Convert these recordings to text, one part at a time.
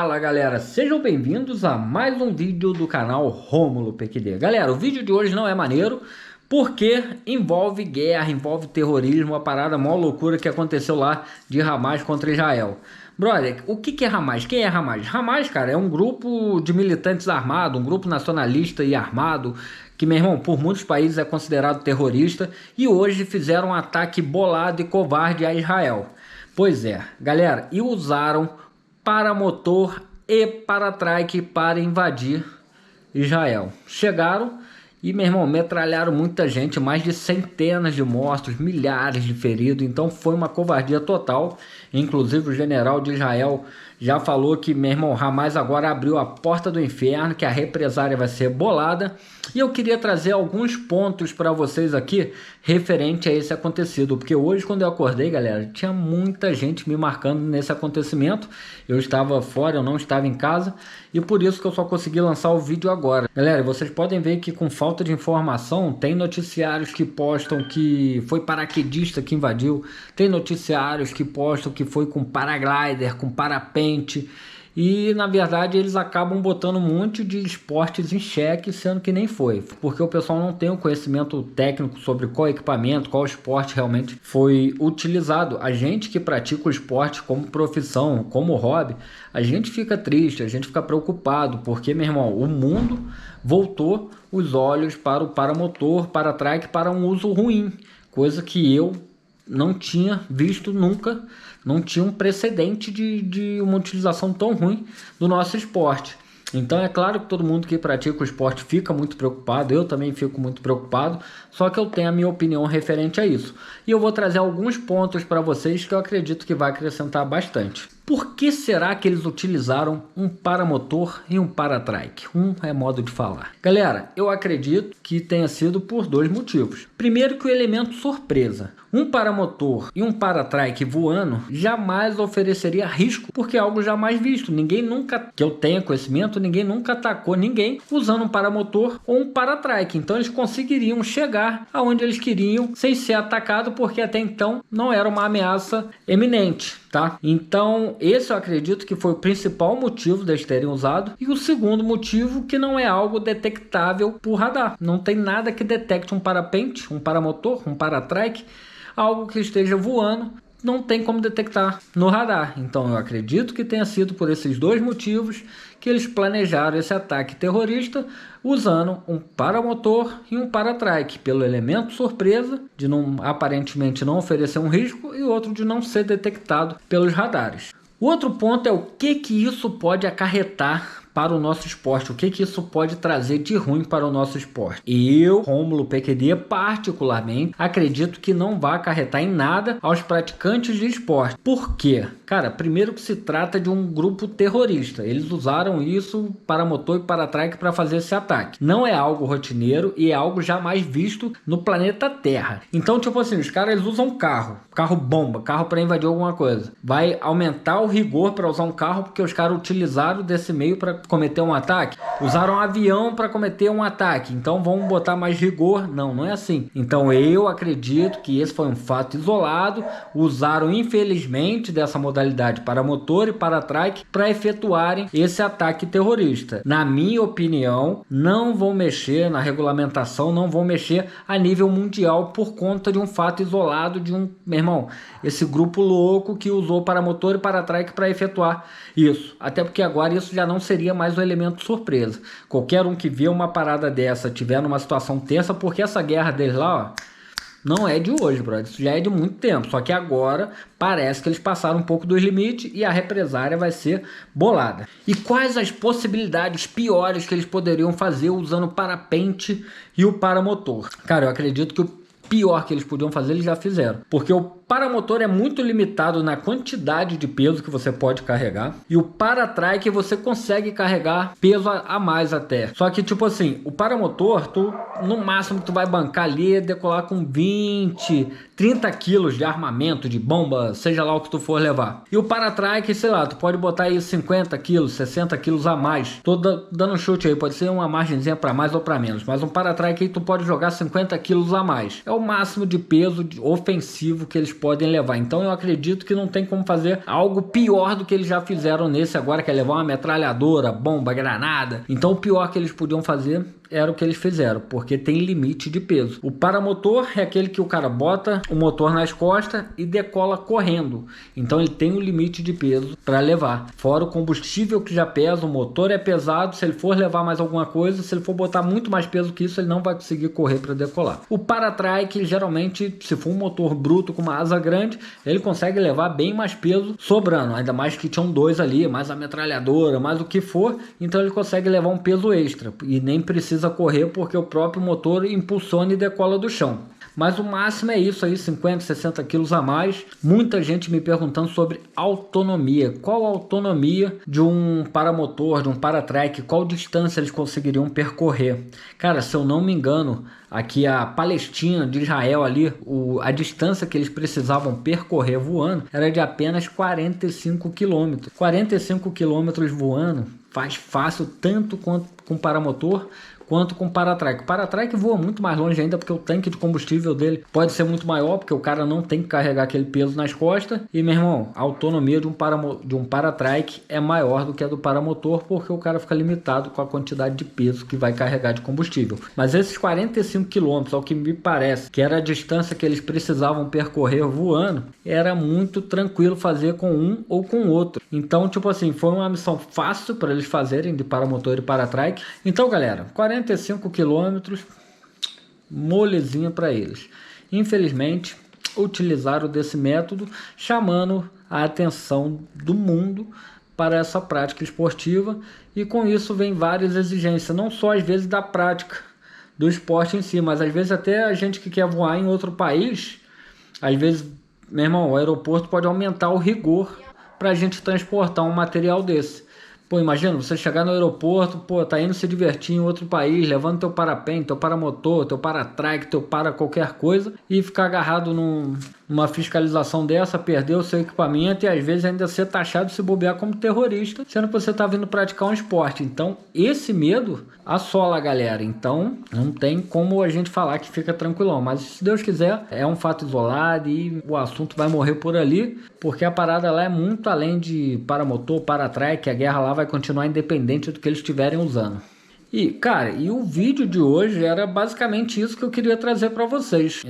Fala galera, sejam bem-vindos a mais um vídeo do canal Rômulo PQD. Galera, o vídeo de hoje não é maneiro porque envolve guerra, envolve terrorismo, a parada mó loucura que aconteceu lá de Hamas contra Israel. Brother, o que é Hamas? Quem é Hamas? Hamas, cara, é um grupo de militantes armados, um grupo nacionalista e armado que, meu irmão, por muitos países é considerado terrorista e hoje fizeram um ataque bolado e covarde a Israel. Pois é, galera, e usaram paramotor e para-trike para invadir Israel. Chegaram e, meu irmão, metralharam muita gente, mais de centenas de mortos, milhares de feridos, então foi uma covardia total. Inclusive o general de Israel já falou que, meu irmão, Hamas agora abriu a porta do inferno, que a represária vai ser bolada. E eu queria trazer alguns pontos para vocês aqui referente a esse acontecido, porque hoje quando eu acordei, galera, tinha muita gente me marcando nesse acontecimento. Eu estava fora, eu não estava em casa, e por isso que eu só consegui lançar o vídeo agora. Galera, vocês podem ver que com falta de informação, tem noticiários que postam que foi paraquedista que invadiu, tem noticiários que postam que foi com paraglider, com parapente, e na verdade eles acabam botando um monte de esportes em xeque, sendo que nem foi, porque o pessoal não tem o conhecimento técnico sobre qual equipamento, qual esporte realmente foi utilizado. A gente que pratica o esporte como profissão, como hobby, a gente fica triste, a gente fica preocupado, porque, meu irmão, o mundo voltou os olhos para o paramotor, para-trike, para um uso ruim, coisa que eu não tinha visto nunca, não tinha um precedente de uma utilização tão ruim do nosso esporte. Então é claro que todo mundo que pratica o esporte fica muito preocupado, eu também fico muito preocupado, só que eu tenho a minha opinião referente a isso. E eu vou trazer alguns pontos para vocês que eu acredito que vai acrescentar bastante. Por que será que eles utilizaram um paramotor e um para-trike? É modo de falar. Galera, eu acredito que tenha sido por dois motivos. Primeiro, que o elemento surpresa. Um paramotor e um para-trike voando jamais ofereceria risco, porque é algo jamais visto. Ninguém nunca, que eu tenha conhecimento, ninguém nunca atacou ninguém usando um paramotor ou um para-trike. Então eles conseguiriam chegar aonde eles queriam sem ser atacado, porque até então não era uma ameaça eminente, tá? Então esse eu acredito que foi o principal motivo deles terem usado. E o segundo motivo, que não é algo detectável por radar. Não tem nada que detecte um parapente, um paramotor, um para-trike, algo que esteja voando, não tem como detectar no radar. Então eu acredito que tenha sido por esses dois motivos que eles planejaram esse ataque terrorista usando um paramotor e um para-trike, pelo elemento surpresa de aparentemente não oferecer um risco, e outro de não ser detectado pelos radares. O outro ponto é o que isso pode acarretar para o nosso esporte, o que isso pode trazer de ruim para o nosso esporte. Eu, Rômulo PQD, particularmente, acredito que não vai acarretar em nada aos praticantes de esporte. Por quê? Cara, primeiro que se trata de um grupo terrorista. Eles usaram isso para motor e para trike para fazer esse ataque. Não é algo rotineiro e é algo jamais visto no planeta Terra. Então, tipo assim, os caras usam carro bomba, carro para invadir alguma coisa. Vai aumentar o rigor para usar um carro porque os caras utilizaram desse meio para cometer um ataque, usaram um avião para cometer um ataque, então vamos botar mais rigor. Não é assim. Então eu acredito que esse foi um fato isolado, usaram infelizmente dessa modalidade para motor e para trike para efetuarem esse ataque terrorista. Na minha opinião, não vão mexer na regulamentação, não vão mexer a nível mundial por conta de um fato isolado de meu irmão, esse grupo louco que usou para motor e para trike para efetuar isso. Até porque agora isso já não seria mais um elemento surpresa. Qualquer um que vê uma parada dessa tiver numa situação tensa, porque essa guerra deles lá, ó, não é de hoje, brother. Isso já é de muito tempo. Só que agora parece que eles passaram um pouco dos limites e a represária vai ser bolada. E quais as possibilidades piores que eles poderiam fazer usando o parapente e o paramotor? Cara, eu acredito que o pior que eles podiam fazer, eles já fizeram. Porque o paramotor é muito limitado na quantidade de peso que você pode carregar. E o para-trike você consegue carregar peso a mais até. Só que, tipo assim, o paramotor, no máximo que tu vai bancar ali é decolar com 20, 30 quilos de armamento, de bomba, seja lá o que tu for levar. E o para-trike, sei lá, tu pode botar aí 50 quilos, 60 quilos a mais. Tô dando um chute aí, pode ser uma margenzinha para mais ou para menos. Mas um para-trike aí tu pode jogar 50 quilos a mais. É o máximo de peso ofensivo que eles podem levar. Então eu acredito que não tem como fazer algo pior do que eles já fizeram nesse agora, que é levar uma metralhadora, bomba, granada. Então o pior que eles podiam fazer era o que eles fizeram, porque tem limite de peso. O paramotor é aquele que o cara bota o motor nas costas e decola correndo. Então ele tem um limite de peso para levar. Fora o combustível que já pesa, o motor é pesado. Se ele for levar mais alguma coisa, se ele for botar muito mais peso que isso, ele não vai conseguir correr para decolar. O para-trike, geralmente, se for um motor bruto com uma asa grande, ele consegue levar bem mais peso sobrando. Ainda mais que tinham dois ali, mais a metralhadora, mais o que for. Então ele consegue levar um peso extra e nem precisa correr porque o próprio motor impulsiona e decola do chão. Mas o máximo é isso aí, 50, 60 quilos a mais. Muita gente me perguntando sobre autonomia. Qual a autonomia de um paramotor, de um para-trike? Qual distância eles conseguiriam percorrer? Cara, se eu não me engano, aqui a Palestina de Israel ali, a distância que eles precisavam percorrer voando era de apenas 45 quilômetros. 45 quilômetros voando faz fácil tanto quanto com paramotor quanto com para-trike. O para-trike voa muito mais longe ainda porque o tanque de combustível dele pode ser muito maior, porque o cara não tem que carregar aquele peso nas costas. E, meu irmão, a autonomia de um para-trike é maior do que a do paramotor, porque o cara fica limitado com a quantidade de peso que vai carregar de combustível. Mas esses 45 quilômetros, ao que me parece que era a distância que eles precisavam percorrer voando, era muito tranquilo fazer com um ou com o outro. Então, tipo assim, foi uma missão fácil para eles fazerem de paramotor e para-trike. Então, galera, 45 quilômetros, molezinha para eles. Infelizmente, utilizaram desse método, chamando a atenção do mundo para essa prática esportiva, e com isso vem várias exigências, não só às vezes da prática do esporte em si, mas às vezes até a gente que quer voar em outro país, às vezes, meu irmão, o aeroporto pode aumentar o rigor para a gente transportar um material desse. Pô, imagina, você chegar no aeroporto, pô, tá indo se divertir em outro país, levando teu parapente, teu paramotor, teu para-trike, teu para qualquer coisa, e ficar agarrado numa fiscalização dessa, perder o seu equipamento e às vezes ainda ser taxado de se bobear como terrorista, sendo que você tá vindo praticar um esporte. Então, esse medo assola a galera. Então, não tem como a gente falar que fica tranquilão. Mas, se Deus quiser, é um fato isolado e o assunto vai morrer por ali, porque a parada lá é muito além de paramotor, para-trike, a guerra lá vai continuar independente do que eles estiverem usando. E, cara, o vídeo de hoje era basicamente isso que eu queria trazer para vocês.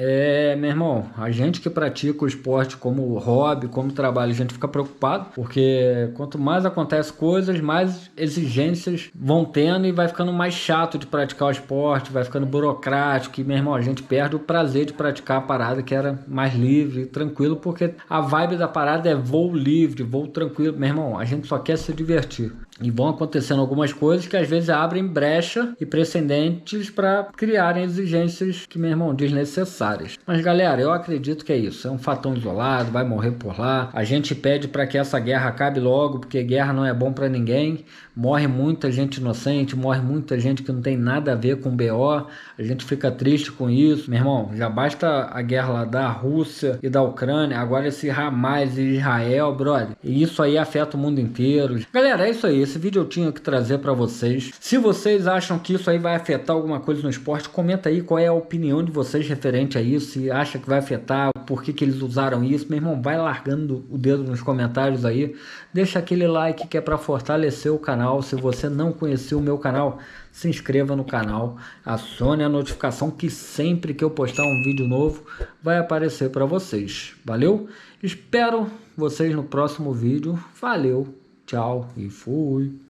Meu irmão, a gente que pratica o esporte como hobby, como trabalho, a gente fica preocupado, porque quanto mais acontece coisas, mais exigências vão tendo e vai ficando mais chato de praticar o esporte, vai ficando burocrático e, meu irmão, a gente perde o prazer de praticar a parada que era mais livre, tranquilo, porque a vibe da parada é voo livre, voo tranquilo. Meu irmão, a gente só quer se divertir. E vão acontecendo algumas coisas que às vezes abrem brecha e precedentes para criarem exigências que, meu irmão, desnecessárias. Mas, galera, eu acredito que é isso. É um fatão isolado, vai morrer por lá. A gente pede para que essa guerra acabe logo, porque guerra não é bom para ninguém. Morre muita gente inocente, morre muita gente que não tem nada a ver com BO. A gente fica triste com isso. Meu irmão, já basta a guerra lá da Rússia e da Ucrânia, agora esse Hamas e Israel, brother. E isso aí afeta o mundo inteiro. Galera, é isso aí. Esse vídeo eu tinha que trazer para vocês. Se vocês acham que isso aí vai afetar alguma coisa no esporte, comenta aí qual é a opinião de vocês referente a isso. Se acha que vai afetar, por que eles usaram isso. Meu irmão, vai largando o dedo nos comentários aí. Deixa aquele like que é para fortalecer o canal. Se você não conheceu o meu canal, se inscreva no canal. Acione a notificação que sempre que eu postar um vídeo novo, vai aparecer para vocês. Valeu? Espero vocês no próximo vídeo. Valeu! Tchau e fui.